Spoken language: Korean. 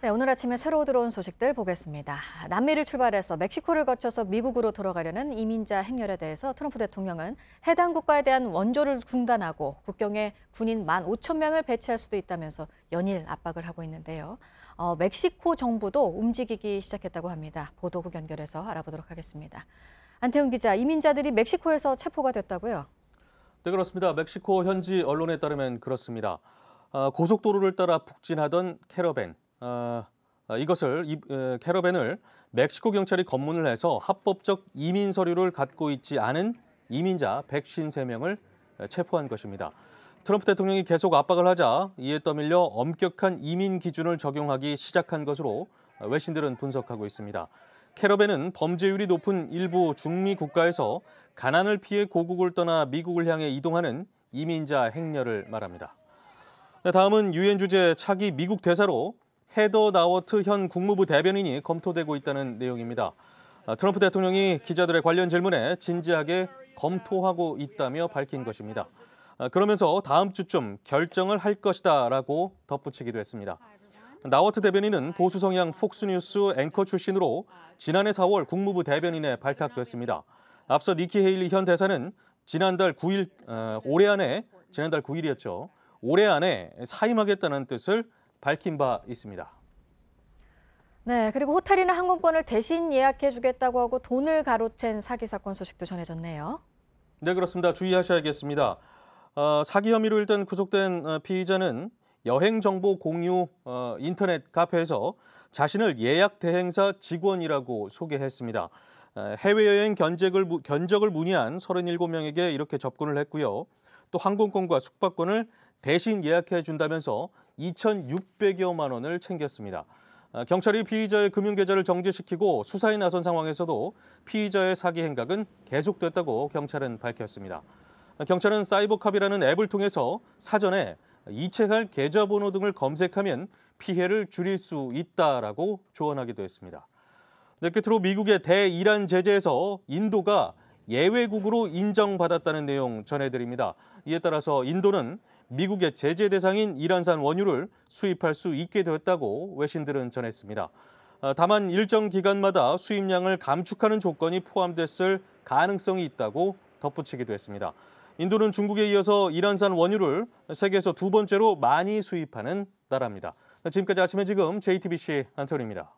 네, 오늘 아침에 새로 들어온 소식들 보겠습니다. 남미를 출발해서 멕시코를 거쳐서 미국으로 들어가려는 이민자 행렬에 대해서 트럼프 대통령은 해당 국가에 대한 원조를 중단하고 국경에 군인 15,000명을 배치할 수도 있다면서 연일 압박을 하고 있는데요. 멕시코 정부도 움직이기 시작했다고 합니다. 보도국 연결해서 알아보도록 하겠습니다. 안태훈 기자, 이민자들이 멕시코에서 체포가 됐다고요? 네, 그렇습니다. 멕시코 현지 언론에 따르면 그렇습니다. 고속도로를 따라 북진하던 캐러밴, 캐러밴을 멕시코 경찰이 검문을 해서 합법적 이민 서류를 갖고 있지 않은 이민자 153명을 체포한 것입니다. 트럼프 대통령이 계속 압박을 하자 이에 떠밀려 엄격한 이민 기준을 적용하기 시작한 것으로 외신들은 분석하고 있습니다. 캐러밴은 범죄율이 높은 일부 중미 국가에서 가난을 피해 고국을 떠나 미국을 향해 이동하는 이민자 행렬을 말합니다. 네, 다음은 유엔 주재 차기 미국 대사로 헤더 나워트 현 국무부 대변인이 검토되고 있다는 내용입니다. 트럼프 대통령이 기자들의 관련 질문에 진지하게 검토하고 있다며 밝힌 것입니다. 그러면서 다음 주쯤 결정을 할 것이다라고 덧붙이기도 했습니다. 나워트 대변인은 보수 성향 폭스뉴스 앵커 출신으로 지난해 4월 국무부 대변인에 발탁됐습니다. 앞서 니키 헤일리 현 대사는 지난달 9일이었죠. 올해 안에 사임하겠다는 뜻을 밝힌 바 있습니다. 네, 그리고 호텔이나 항공권을 대신 예약해주겠다고 하고 돈을 가로챈 사기 사건 소식도 전해졌네요. 네, 그렇습니다. 주의하셔야겠습니다. 사기 혐의로 일단 구속된 피의자는 여행 정보 공유 인터넷 카페에서 자신을 예약 대행사 직원이라고 소개했습니다. 해외여행 견적을 문의한 37명에게 이렇게 접근을 했고요. 또 항공권과 숙박권을 대신 예약해 준다면서 2,600여만 원을 챙겼습니다. 경찰이 피의자의 금융계좌를 정지시키고 수사에 나선 상황에서도 피의자의 사기 행각은 계속됐다고 경찰은 밝혔습니다. 경찰은 사이버캅이라는 앱을 통해서 사전에 이체할 계좌번호 등을 검색하면 피해를 줄일 수 있다라고 조언하기도 했습니다. 네, 끝으로 미국의 대이란 제재에서 인도가 예외국으로 인정받았다는 내용 전해드립니다. 이에 따라서 인도는 미국의 제재 대상인 이란산 원유를 수입할 수 있게 되었다고 외신들은 전했습니다. 다만 일정 기간마다 수입량을 감축하는 조건이 포함됐을 가능성이 있다고 덧붙이기도 했습니다. 인도는 중국에 이어서 이란산 원유를 세계에서 두 번째로 많이 수입하는 나라입니다. 지금까지 아침에 지금 JTBC 안태훈입니다.